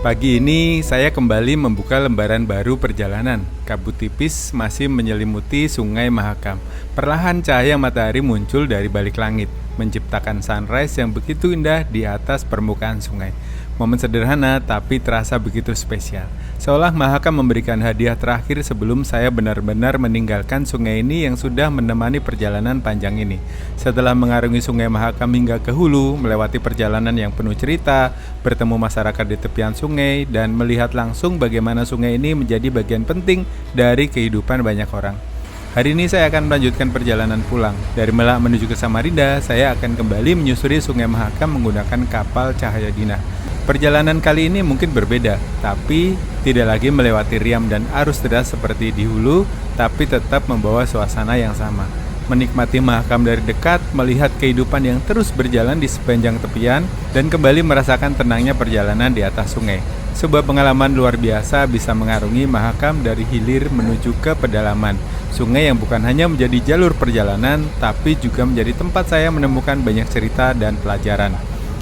Pagi ini saya kembali membuka lembaran baru perjalanan. Kabut tipis masih menyelimuti Sungai Mahakam. Perlahan cahaya matahari muncul dari balik langit, menciptakan sunrise yang begitu indah di atas permukaan sungai. Momen sederhana tapi terasa begitu spesial. Seolah Mahakam memberikan hadiah terakhir sebelum saya benar-benar meninggalkan sungai ini yang sudah menemani perjalanan panjang ini. Setelah mengarungi Sungai Mahakam hingga ke hulu, melewati perjalanan yang penuh cerita, bertemu masyarakat di tepian sungai, dan melihat langsung bagaimana sungai ini menjadi bagian penting dari kehidupan banyak orang. Hari ini saya akan melanjutkan perjalanan pulang. Dari Merak menuju ke Samarinda, saya akan kembali menyusuri Sungai Mahakam menggunakan kapal Cahaya Dina. Perjalanan kali ini mungkin berbeda, tapi tidak lagi melewati riam dan arus deras seperti di hulu, tapi tetap membawa suasana yang sama. Menikmati Mahakam dari dekat, melihat kehidupan yang terus berjalan di sepanjang tepian, dan kembali merasakan tenangnya perjalanan di atas sungai. Sebuah pengalaman luar biasa bisa mengarungi Mahakam dari hilir menuju ke pedalaman. Sungai yang bukan hanya menjadi jalur perjalanan, tapi juga menjadi tempat saya menemukan banyak cerita dan pelajaran.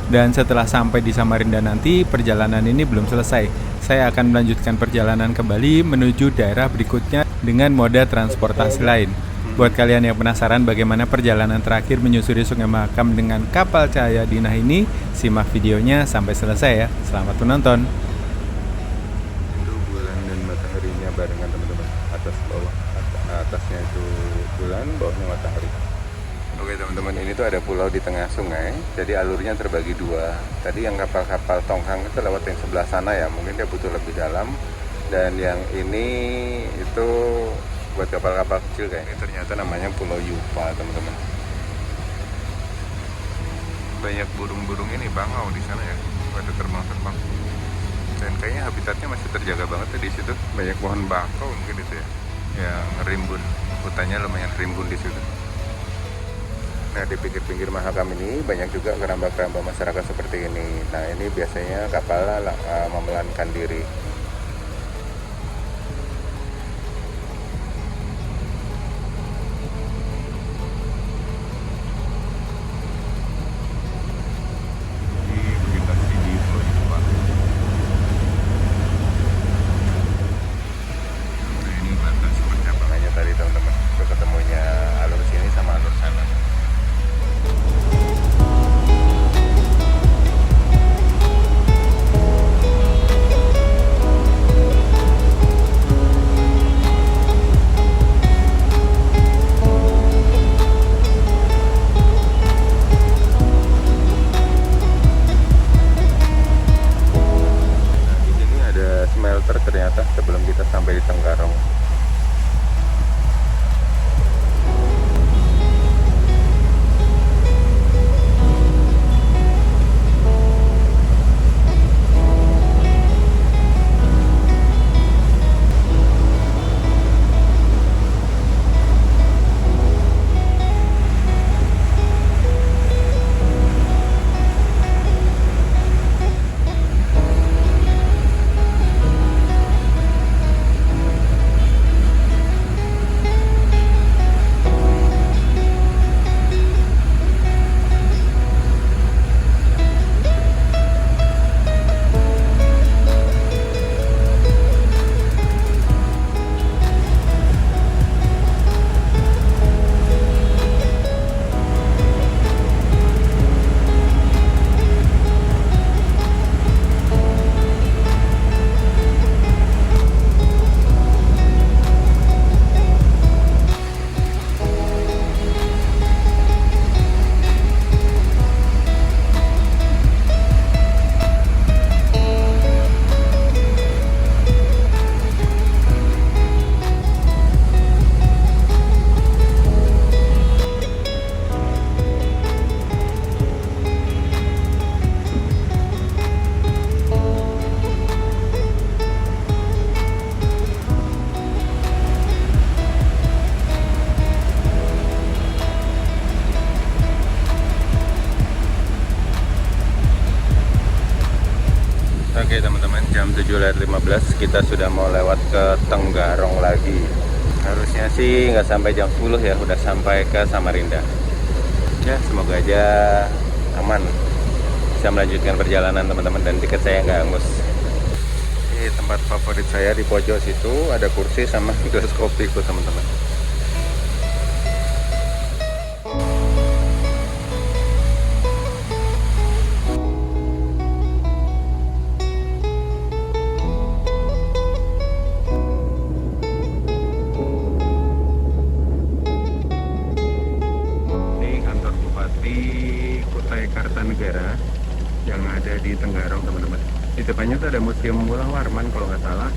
Dan setelah sampai di Samarinda nanti, perjalanan ini belum selesai. Saya akan melanjutkan perjalanan kembali menuju daerah berikutnya dengan moda transportasi lain. Buat kalian yang penasaran bagaimana perjalanan terakhir menyusuri Sungai Mahakam dengan kapal Cahaya Dina ini, simak videonya sampai selesai ya. Selamat menonton. Itu bulan dan mataharinya barengan teman-teman. Atas bawah, atasnya itu bulan, bawahnya matahari. Oke teman-teman, ini tuh ada pulau di tengah sungai, jadi alurnya terbagi dua. Tadi yang kapal-kapal tongkang itu lewat yang sebelah sana ya, mungkin dia butuh lebih dalam. Dan yang ini itu buat kapal-kapal kecil kayaknya. Ternyata namanya Pulau Yupa teman-teman. Banyak burung-burung ini, bangau di sana ya, pada terbang-terbang. Dan kayaknya habitatnya masih terjaga banget ya di situ. Banyak pohon bakau mungkin itu ya, yang rimbun, hutannya lumayan rimbun di situ. Nah, di pinggir-pinggir Mahakam ini banyak juga keramba-keramba masyarakat seperti ini. Nah, ini biasanya kapal memelankan diri. Nah, ini batas percabangannya tadi teman-teman. Itu ketemunya alur sini sama alur sana. Smelter ternyata sebelum kita sampai di Tenggarong. Oke teman-teman, jam 7.15 kita sudah mau lewat ke Tenggarong lagi. Harusnya sih nggak sampai jam 10 ya, udah sampai ke Samarinda. Ya semoga aja aman, bisa melanjutkan perjalanan teman-teman dan tiket saya nggak hangus. Ini tempat favorit saya di pojok situ, ada kursi sama gelas kopi tuh teman-teman. Ini kantor Bupati Kutai Kartanegara yang ada di Tenggarong teman-teman. Di depannya tuh ada Museum Wulang Warman kalau nggak salah.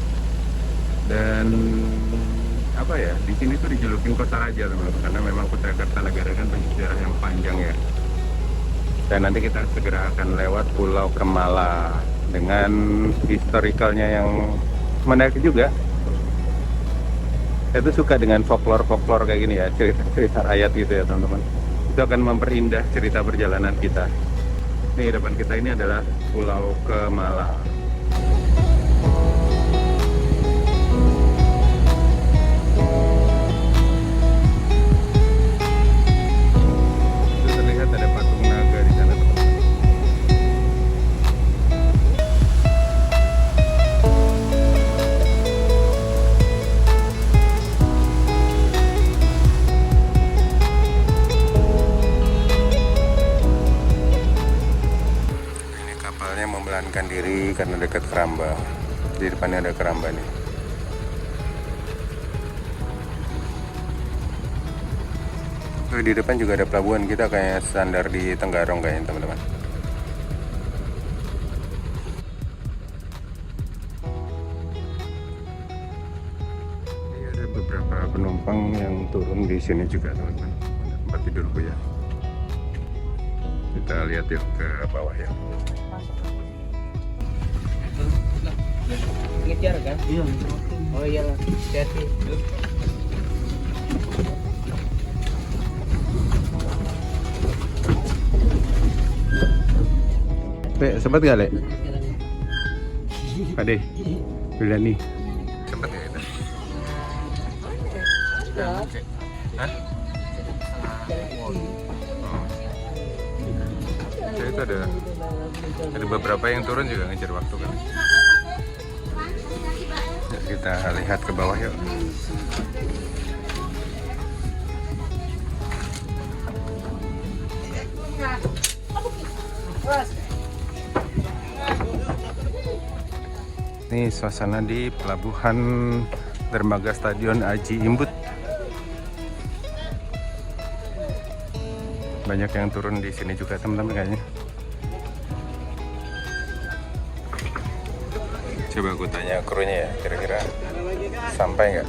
Dan apa ya, di sini tuh dijulukin Kota Raja teman-teman, karena memang Kutai Kartanegara kan punya sejarah yang panjang ya. Dan nanti kita segera akan lewat Pulau Kemala dengan historikalnya yang menarik juga. Saya tuh suka dengan folklore kayak gini ya, cerita-cerita rakyat gitu ya teman-teman. Itu akan memperindah cerita perjalanan kita. Nih, depan kita ini adalah Pulau Kemala. Itu terlihat ada patung naga di sana teman-teman. Kapalnya membelankan diri karena dekat Keramba. Di depannya ada Keramba nih. Di depan juga ada pelabuhan, kita kayak standar di Tenggarong kayaknya teman-teman. Ini ada beberapa penumpang yang turun di sini juga teman-teman. Tempat tidurku ya. Kita lihat yuk ke bawah ya. Ngejar kan? Iya. Oh iyalah, hati-hati. Sempat gak, Le? Pade, udah nih. Sempat gak itu? Hah? Ya, itu ada beberapa yang turun juga ngejar waktu kan. Ya, kita lihat ke bawah yuk. Ini suasana di pelabuhan dermaga Stadion Aji Imbut. Banyak yang turun di sini juga teman-teman kayaknya. Coba aku tanya krunya ya, kira-kira sampai nggak?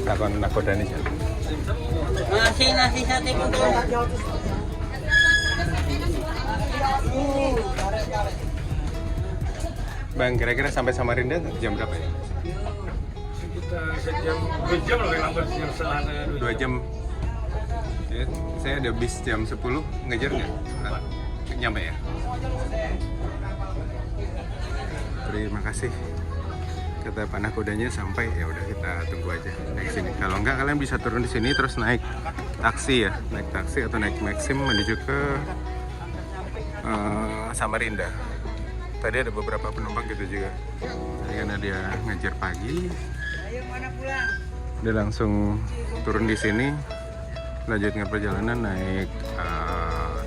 Takon nakodani siya. Nasi sate putu. Bang, kira-kira sampai Samarinda jam berapa ya? Sejam 2 jam lebih lambat jam setengah 2 jam. Ya, saya ada bis jam 10, ngejar nggak? Nyampe ya? Terima kasih. Kata Pak Nakodanya sampai, ya udah kita tunggu aja naik sini. Kalau enggak kalian bisa turun di sini terus naik taksi ya, naik taksi atau naik Maxim menuju ke Samarinda. Tadi ada beberapa penumpang gitu juga. Jadi karena dia ngejar pagi, dia langsung turun di sini, lanjutkan perjalanan naik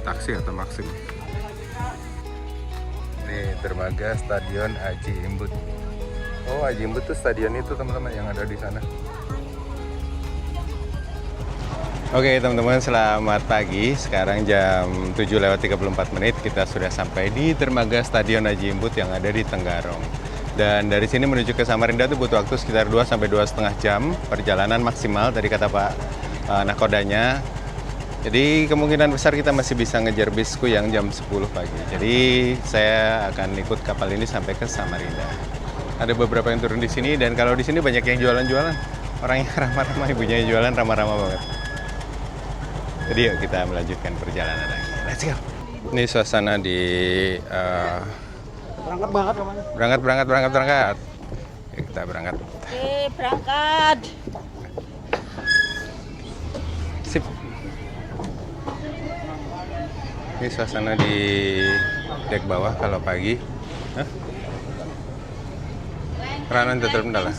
taksi atau Maxim. Ini dermaga Stadion Aji Imbut. Oh, Aji Imbut tuh stadion itu teman-teman yang ada di sana. Oke teman-teman, selamat pagi. Sekarang jam 7:34 kita sudah sampai di dermaga Stadion Aji Imbut yang ada di Tenggarong. Dan dari sini menuju ke Samarinda itu butuh waktu sekitar 2 sampai 2,5 jam perjalanan maksimal tadi kata Pak Nakodanya. Jadi kemungkinan besar kita masih bisa ngejar bisku yang jam 10 pagi. Jadi saya akan ikut kapal ini sampai ke Samarinda. Ada beberapa yang turun di sini dan kalau di sini banyak yang jualan-jualan. Orangnya ramah-ramah, ibunya jualan ramah-ramah banget. Jadi yuk kita melanjutkan perjalanan lagi. Let's go. Ini suasana di berangkat. Ya, kita berangkat. Berangkat. Sip. Ini suasana di dek bawah kalau pagi. Hah? Ranan tutul pendala.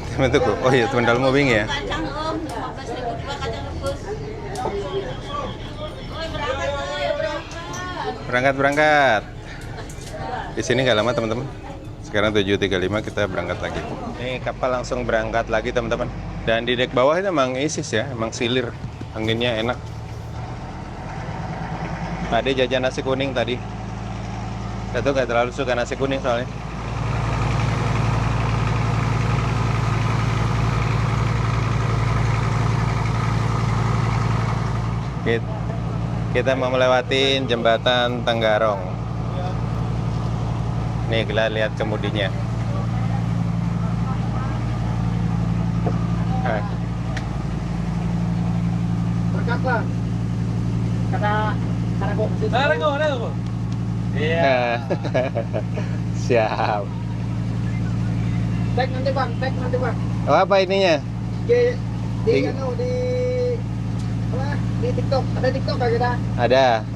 Teman tuh, oh iya teman dalam mobil ya. Kacang om, 15.000 dua kacang rebus. Berangkat. Di sini nggak lama teman-teman. Sekarang 7.35 kita berangkat lagi. Ini kapal langsung berangkat lagi teman-teman. Dan di dek bawah itu emang isis ya, emang silir. Anginnya enak. Tadi jajan nasi kuning tadi. Saya tuh nggak terlalu suka nasi kuning soalnya. Kita mau melewati jembatan Tenggarong. Nih kita lihat kemudinya. Berkata. Kata Karago. Iya. Siap. Tek nanti bang. Oh, apa ininya? Di Di- apa? Di TikTok. Ada TikTok nggak kita? Ada.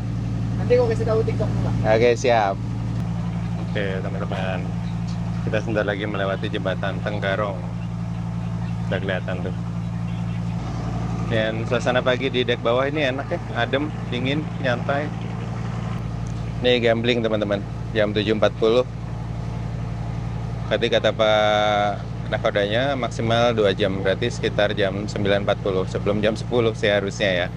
Nanti gua kasih tahu TikTok nggak? Oke, siap. Oke, teman-teman. Kita sebentar lagi melewati jembatan Tenggarong. Udah kelihatan tuh. Dan suasana pagi di dek bawah ini enak ya, adem, dingin, nyantai. Nih gambling teman-teman, jam 7.40. Tadi kata Pak nakodanya maksimal 2 jam, berarti sekitar jam 9.40 sebelum jam 10 seharusnya ya.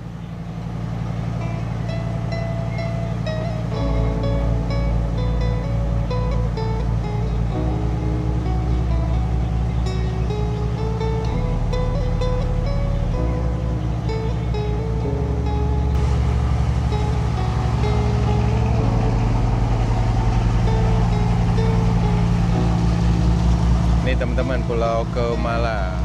Ini teman-teman Pulau Kemala.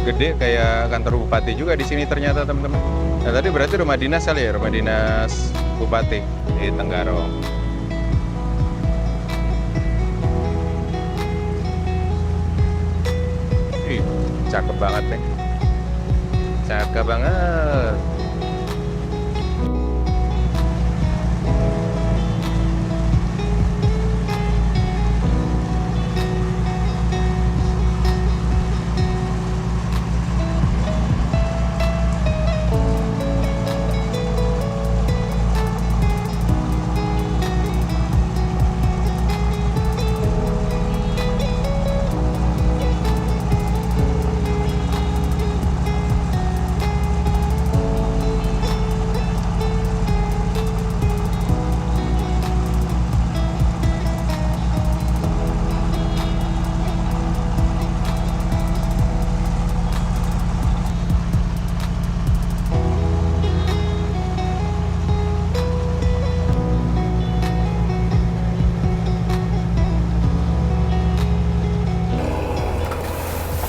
Gede kayak kantor bupati juga di sini ternyata teman-teman. Nah tadi berarti rumah dinas kali ya, rumah dinas bupati di Tenggarong. Ih, cakep banget nih. Cakep banget.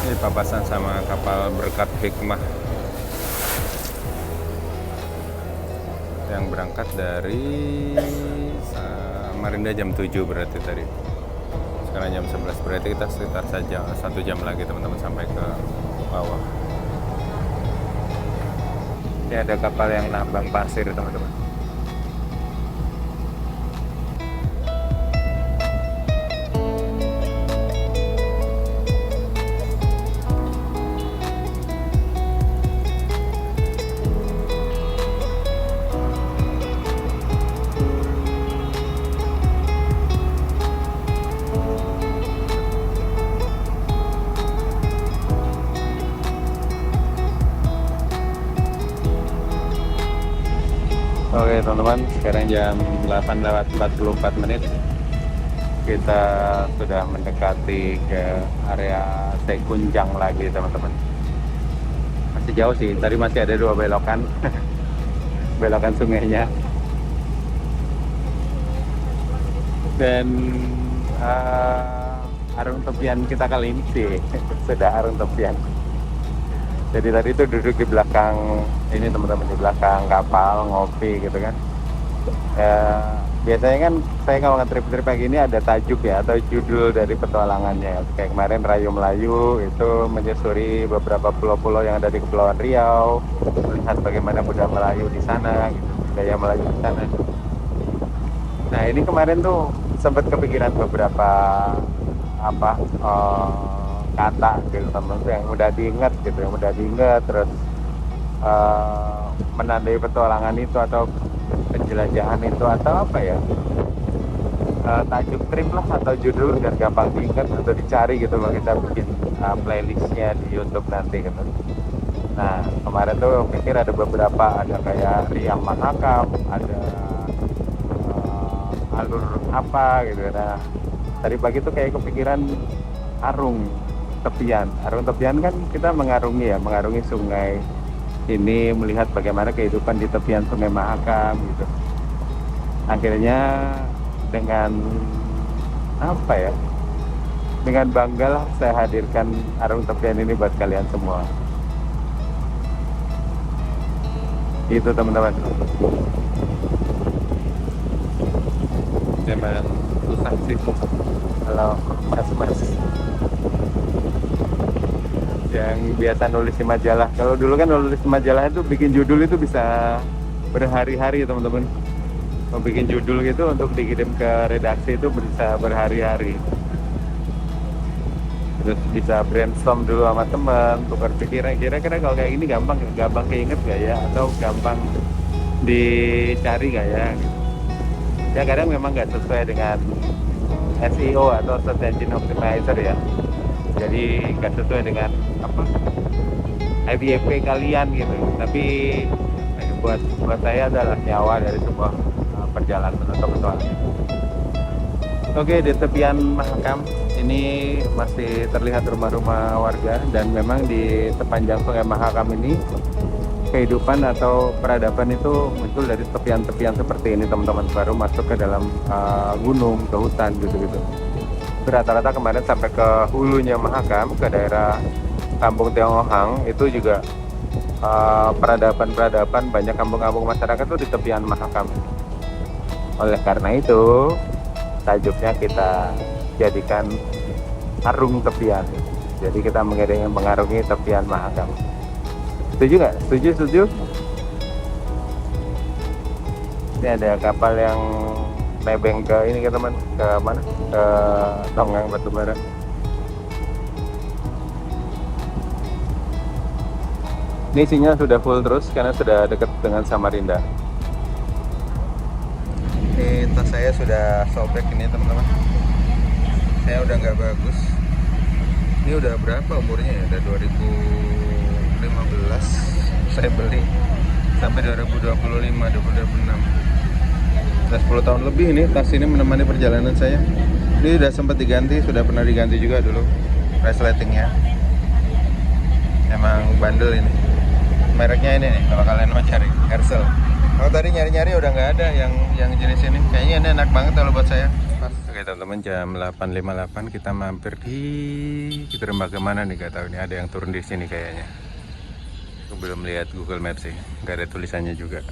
Ini papasan sama kapal Berkat Hikmah yang berangkat dari Samarinda jam 7 berarti tadi. Sekarang jam 11 berarti kita sekitar saja 1 jam lagi teman-teman sampai ke bawah. Ini ada kapal yang nambang pasir teman-teman. Oke teman-teman, sekarang jam 8:44. Kita sudah mendekati ke area Tekunjang lagi teman-teman. Masih jauh sih, tadi masih ada 2 belokan. Belokan sungainya. Dan arung tepian kita kali ini sih sudah arung tepian. Jadi tadi itu duduk di belakang ini teman-teman, di belakang kapal ngopi gitu kan. Biasanya kan saya kalau nge-trip-trip kayak gini ada tajuk ya atau judul dari petualangannya. Kayak kemarin Rayu Melayu itu menyusuri beberapa pulau-pulau yang ada di Kepulauan Riau, melihat bagaimana budaya Melayu di sana, gitu, budaya Melayu di sana. Nah ini kemarin tuh sempat kepikiran beberapa kata gitu teman-teman yang mudah diingat gitu, yang mudah diingat terus menandai petualangan itu atau penjelajahan itu atau apa ya, tajuk trip lah atau judul biar gampang diingat atau dicari gitu kalau kita bikin playlistnya di YouTube nanti gitu. Nah kemarin tuh pikir ada beberapa, ada kayak Riang Mahakam, ada alur apa gitu. Nah tadi pagi tuh kayak kepikiran arung tepian. Arung tepian kan kita mengarungi sungai ini, melihat bagaimana kehidupan di tepian Sungai Mahakam gitu. Akhirnya dengan dengan bangga lah saya hadirkan arung tepian ini buat kalian semua. Itu teman-teman. Memang susah sih kalau mas-mas yang biasa nulis di majalah. Kalau dulu kan nulis di majalah itu bikin judul itu bisa berhari-hari teman-teman. Mau bikin judul gitu untuk dikirim ke redaksi itu bisa berhari-hari. Terus bisa brainstorm dulu sama teman, tukar pikiran. Kira-kira kalau kayak gini gampang keinget gak ya? Atau gampang dicari gak ya? Gitu. Ya kadang memang nggak sesuai dengan SEO atau Search Engine Optimizer ya. Jadi nggak sesuai dengan FYP kalian gitu. Tapi buat saya adalah nyawa dari sebuah perjalanan atau petualangan. Oke, di tepian Mahakam ini masih terlihat rumah-rumah warga, dan memang di sepanjang Sungai Mahakam ini kehidupan atau peradaban itu muncul dari tepian-tepian seperti ini teman-teman, baru masuk ke dalam gunung, ke hutan gitu-gitu. Rata-rata kemarin sampai ke hulunya Mahakam, ke daerah Kampung Tionghoang, itu juga peradaban banyak kampung-kampung masyarakat itu di tepian Mahakam. Oleh karena itu tajuknya kita jadikan arung tepian. Jadi kita mengarungi tepian Mahakam. Setuju nggak? Setuju? Ini ada kapal yang nebeng ke ini teman, ke mana? Ke Tonggang Batubara. Ini sinyal sudah full terus karena sudah dekat dengan Samarinda. Ini tas saya sudah sobek ini teman-teman. Saya udah nggak bagus. Ini udah berapa umurnya ya? Udah 2015 saya beli sampai 2025, 2026. Udah 10 tahun lebih ini tas ini menemani perjalanan saya. Ini udah sempat diganti, sudah pernah diganti juga dulu resletingnya. Emang bandel ini. Mereknya ini nih kalau kalian mau cari, Hersel. Kalau tadi nyari-nyari udah nggak ada yang jenis ini. Kayaknya ini enak banget kalau buat saya. Oke teman-teman, jam 8.58 kita mampir di dermaga mana nih, gak tahu. Ini ada yang turun di sini kayaknya. Aku belum lihat Google Maps sih, nggak ada tulisannya juga.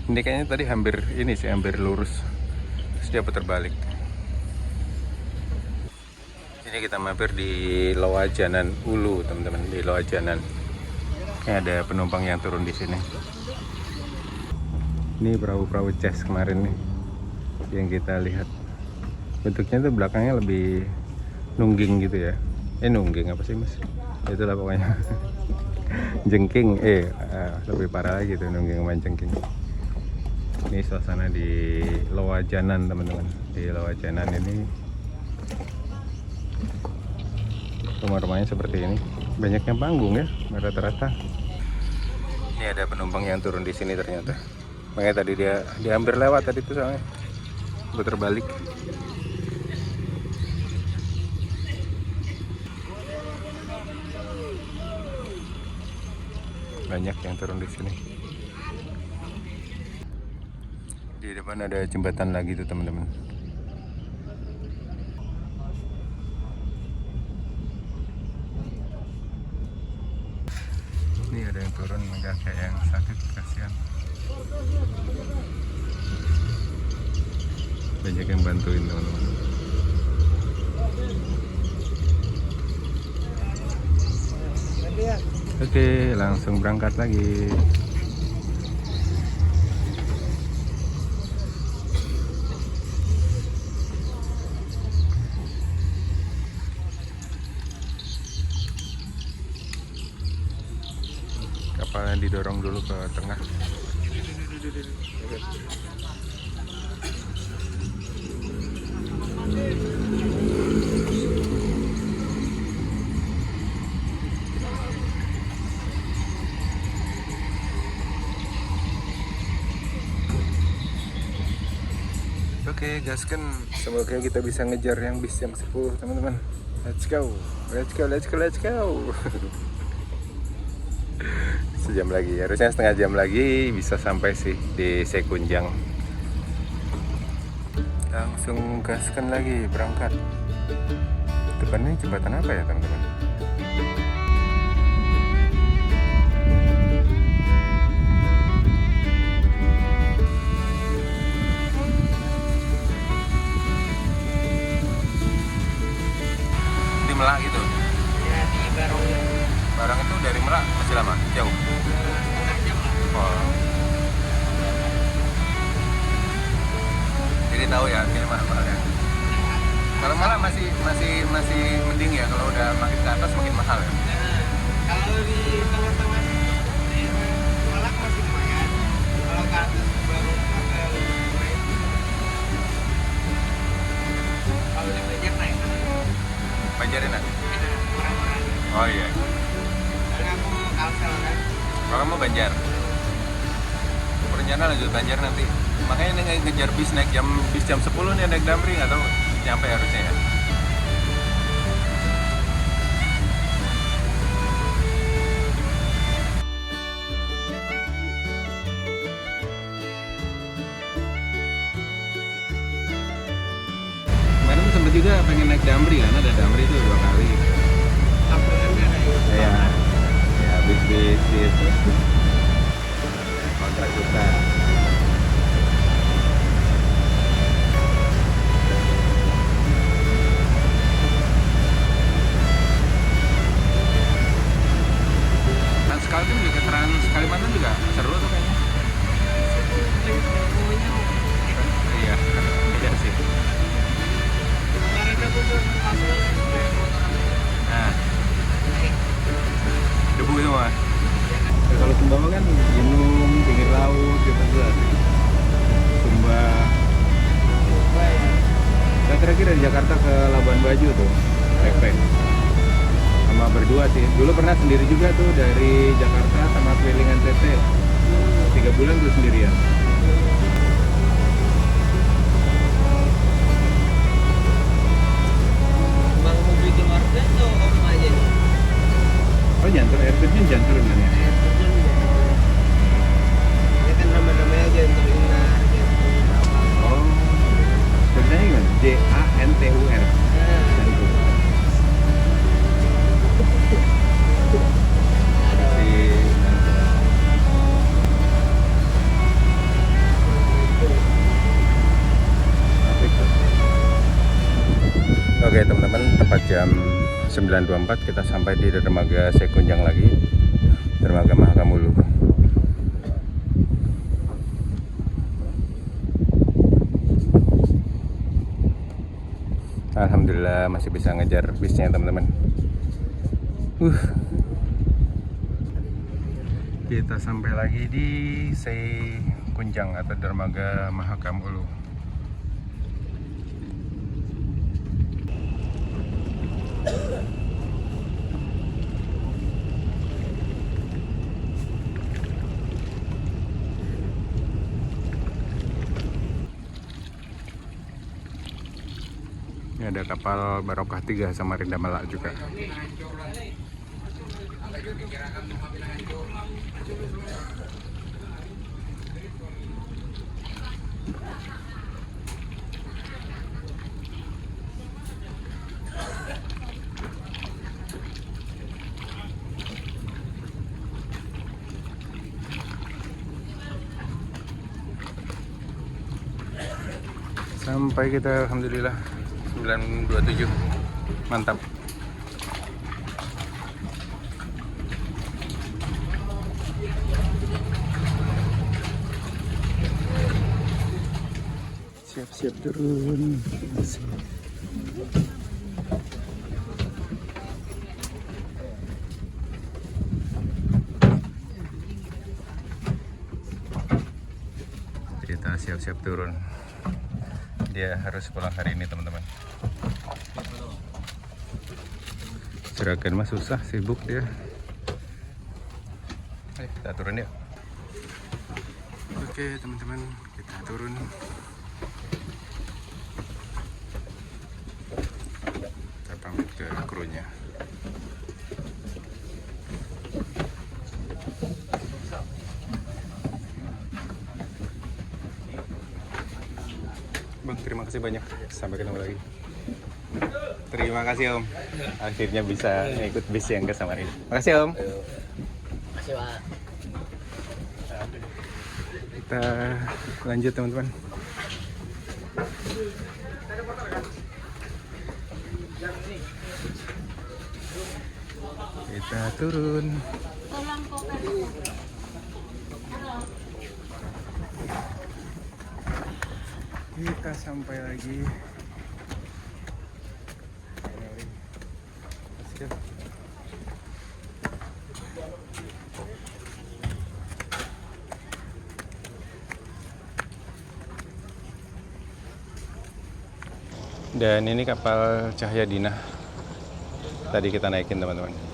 Ini kayaknya tadi hampir lurus, terus dia putar balik. Ini kita mampir di Loajanan Ulu teman-teman, di Loajanan. Ini ada penumpang yang turun di sini. Ini perahu-perahu Ces kemarin nih yang kita lihat. Bentuknya tuh belakangnya lebih nungging gitu ya. Nungging apa sih mas? Itulah pokoknya. Jengking, lebih parah lagi tuh nungging sama jengking. Ini suasana di Loajanan teman-teman. Di Loajanan ini rumah-rumahnya seperti ini. Banyaknya panggung ya, rata-rata. Ini ada penumpang yang turun di sini ternyata. Makanya tadi dia hampir lewat tadi tuh soalnya. Putar balik. Banyak yang turun di sini. Di depan ada jembatan lagi tuh teman-teman. Ini ada yang turun, enggak kayak yang sakit, kasihan. Banyak yang bantuin teman-teman. Oke, langsung berangkat lagi. Kapalnya didorong dulu ke tengah. Oke, gaskan. Semoga kita bisa ngejar yang bis jam 10, teman-teman. Let's go. Let's go, let's go, let's go. Sejam lagi, harusnya setengah jam lagi bisa sampai sih di Sekunjang. Langsung gaskan lagi, berangkat. Depan ini jembatan apa ya, teman-teman? Di Merak gitu? Ya, di Barong. Barang itu dari Merak masih lama? Jauh? Oh. Jadi tahu ya ini mana ya. Kalau Merak masih mending ya, kalau udah makin ke atas makin mahal ya. Kalau di tengah-tengah Malang masih lumayan. Kalau ke atas baru agak lebih lumayan. Kalau di Banjar naik. Banjar enak? Murah-murah. Oh iya. Karena aku Kalsel kan. Kalau kamu Banjar, berencana lanjut Banjar nanti. Makanya ini ngejar bis jam 10 nih naik Damri, nggak tahu nyampe harusnya ya. Kemarin sempat juga pengen naik Damri kan, ada Damri itu 2 kali. Tabungannya ada yang Ya bis kontrak kita. Kaltim juga, Trans Kalimantan juga seru tuh kayaknya. Iya, beda sih. kemarin aku tuh langsung Nah, debu semua. Ya, kalau Sumbawa kan gunung, pinggir laut gitu tuh. Sumba. Saya kira-kira dari Jakarta ke Labuan Bajo tuh, backpack. Sama berdua sih. Dulu pernah sendiri juga tuh dari Jakarta sama keliling NTT. 3 bulan tuh sendirian. Bang mau bikin warga atau om aja nih? Oh, jantur, airfitnya jantur namanya. Ya kan nama-namanya jantur Inar, jantur apa? Oh, sebenarnya gimana? JANTUR. Jantur. Oke teman-teman, tepat jam 9.24 kita sampai di dermaga Sekunjang lagi, dermaga Mahakam Ulu. Alhamdulillah masih bisa ngejar bisnya teman-teman. Kita sampai lagi di Sekunjang atau dermaga Mahakam Ulu. Ini ada kapal Barokah 3 Samarinda Malak juga. Sampai kita alhamdulillah 927. Mantap. Siap-siap turun. Kita siap-siap turun. Dia harus pulang hari ini, teman-teman. Juragan mah susah, sibuk dia. Ayo kita turun yuk. Oke teman-teman, kita turun. Kita pamit ke krunya. Bang, terima kasih banyak. Sampai ketemu lagi. Terima kasih Om. Akhirnya bisa ikut bis yang ke Samarinda. Makasih Om. Masih Pak. Kita lanjut teman-teman. Kita turun. Tolong kok. Kita sampai lagi. Dan ini kapal Cahya Dina. Tadi kita naikin teman-teman.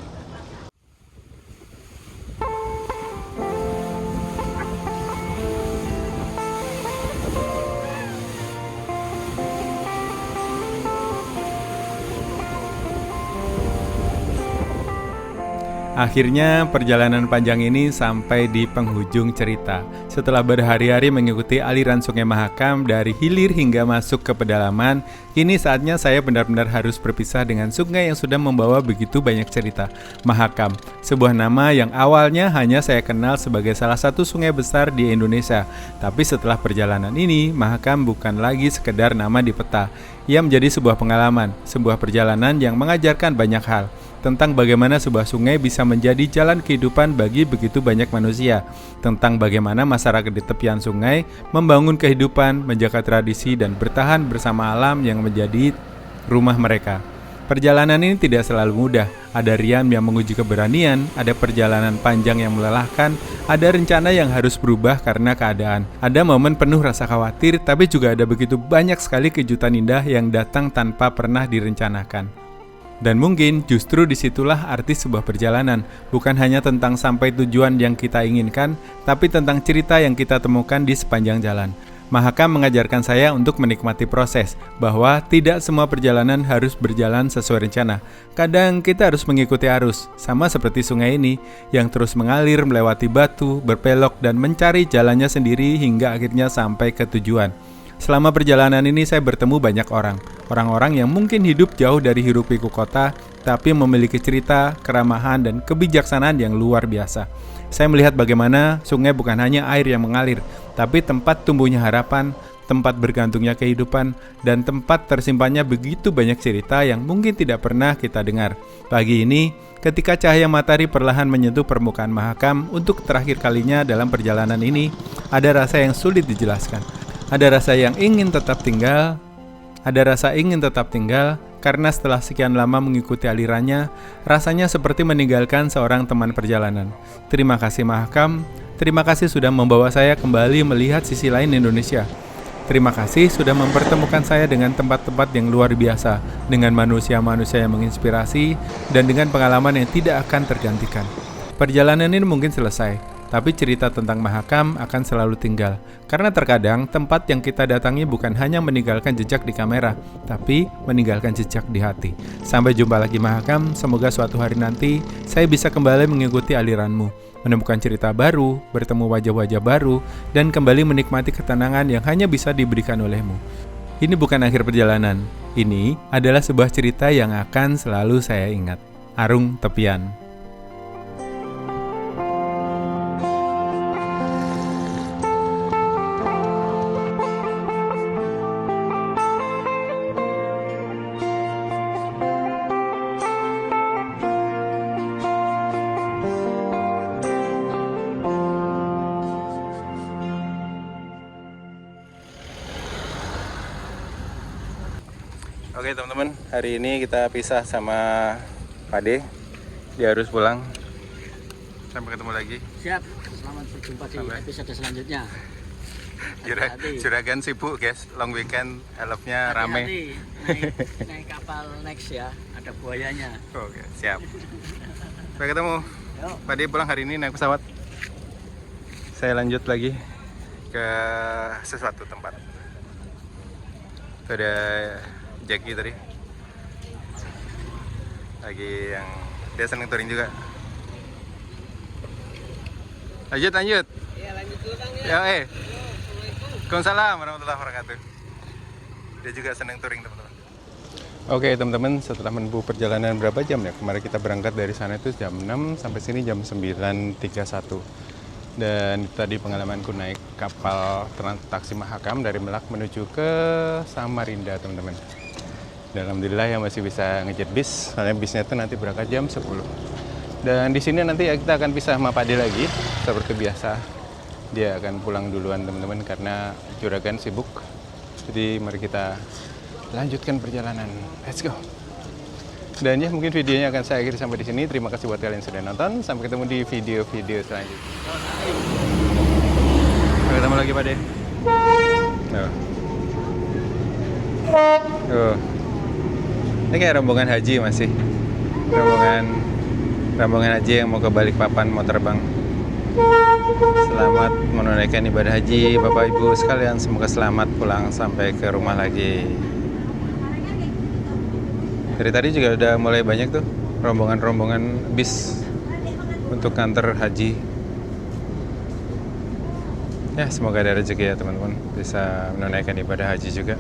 Akhirnya perjalanan panjang ini sampai di penghujung cerita. Setelah berhari-hari mengikuti aliran Sungai Mahakam dari hilir hingga masuk ke pedalaman, kini saatnya saya benar-benar harus berpisah dengan sungai yang sudah membawa begitu banyak cerita. Mahakam, sebuah nama yang awalnya hanya saya kenal sebagai salah satu sungai besar di Indonesia. Tapi setelah perjalanan ini, Mahakam bukan lagi sekedar nama di peta. Ia menjadi sebuah pengalaman, sebuah perjalanan yang mengajarkan banyak hal tentang bagaimana sebuah sungai bisa menjadi jalan kehidupan bagi begitu banyak manusia, tentang bagaimana masyarakat di tepian sungai membangun kehidupan, menjaga tradisi, dan bertahan bersama alam yang menjadi rumah mereka. Perjalanan ini tidak selalu mudah, ada riam yang menguji keberanian, ada perjalanan panjang yang melelahkan, ada rencana yang harus berubah karena keadaan, ada momen penuh rasa khawatir, tapi juga ada begitu banyak sekali kejutan indah yang datang tanpa pernah direncanakan. Dan mungkin justru disitulah arti sebuah perjalanan, bukan hanya tentang sampai tujuan yang kita inginkan, tapi tentang cerita yang kita temukan di sepanjang jalan. Mahakam mengajarkan saya untuk menikmati proses, bahwa tidak semua perjalanan harus berjalan sesuai rencana. Kadang kita harus mengikuti arus, sama seperti sungai ini, yang terus mengalir melewati batu, berpelok, dan mencari jalannya sendiri hingga akhirnya sampai ke tujuan. Selama perjalanan ini saya bertemu banyak orang-orang yang mungkin hidup jauh dari hiruk-pikuk kota, tapi memiliki cerita, keramahan, dan kebijaksanaan yang luar biasa. Saya melihat bagaimana sungai bukan hanya air yang mengalir, tapi tempat tumbuhnya harapan, tempat bergantungnya kehidupan, dan tempat tersimpannya begitu banyak cerita yang mungkin tidak pernah kita dengar. Pagi ini, ketika cahaya matahari perlahan menyentuh permukaan Mahakam untuk terakhir kalinya dalam perjalanan ini, ada rasa yang sulit dijelaskan. Ada rasa yang ingin tetap tinggal, karena setelah sekian lama mengikuti alirannya, rasanya seperti meninggalkan seorang teman perjalanan. Terima kasih Mahakam, terima kasih sudah membawa saya kembali melihat sisi lain Indonesia. Terima kasih sudah mempertemukan saya dengan tempat-tempat yang luar biasa, dengan manusia-manusia yang menginspirasi, dan dengan pengalaman yang tidak akan tergantikan. Perjalanan ini mungkin selesai, tapi cerita tentang Mahakam akan selalu tinggal. Karena terkadang tempat yang kita datangi bukan hanya meninggalkan jejak di kamera, tapi meninggalkan jejak di hati. Sampai jumpa lagi Mahakam, semoga suatu hari nanti saya bisa kembali mengikuti aliranmu, menemukan cerita baru, bertemu wajah-wajah baru, dan kembali menikmati ketenangan yang hanya bisa diberikan olehmu. Ini bukan akhir perjalanan, ini adalah sebuah cerita yang akan selalu saya ingat. Arung Tepian. Oke teman-teman, hari ini kita pisah sama Pade. Dia harus pulang. Sampai ketemu lagi. Siap. Selamat berjumpa di episode selanjutnya. Juragan sibuk guys, long weekend, elfnya rame. Naik kapal next ya, ada buayanya. Oke, siap. Sampai ketemu. Yuk. Pade pulang hari ini naik pesawat. Saya lanjut lagi ke sesuatu tempat. Itu ada Jackie tadi. Lagi yang dia seneng touring juga. Lanjut. Ya lanjut dulu Bang ya. Ya, Waalaikumsalam warahmatullahi wabarakatuh. Dia juga seneng touring teman-teman. Oke teman-teman, setelah menempuh perjalanan berapa jam ya? Kemarin kita berangkat dari sana itu jam 6 sampai sini jam 9.31. Dan tadi pengalamanku naik kapal taksi Mahakam dari Merak menuju ke Samarinda teman-teman. Dan alhamdulillah ya masih bisa ngejet bis, soalnya bisnya itu nanti berangkat jam 10. Dan di sini nanti kita akan pisah sama Pade lagi seperti biasa. Dia akan pulang duluan teman-teman karena Juragan sibuk. Jadi mari kita lanjutkan perjalanan. Let's go. Dan ya mungkin videonya akan saya akhiri sampai di sini. Terima kasih buat kalian yang sudah nonton. Sampai ketemu di video-video selanjutnya. Sampai ketemu lagi Pade. Ini kayak rombongan haji masih. Rombongan haji yang mau ke Balikpapan mau terbang. Selamat menunaikan ibadah haji Bapak Ibu sekalian, semoga selamat pulang sampai ke rumah lagi. Dari tadi juga udah mulai banyak tuh rombongan bis untuk kantor haji. Ya semoga ada rezeki ya teman-teman, bisa menunaikan ibadah haji juga.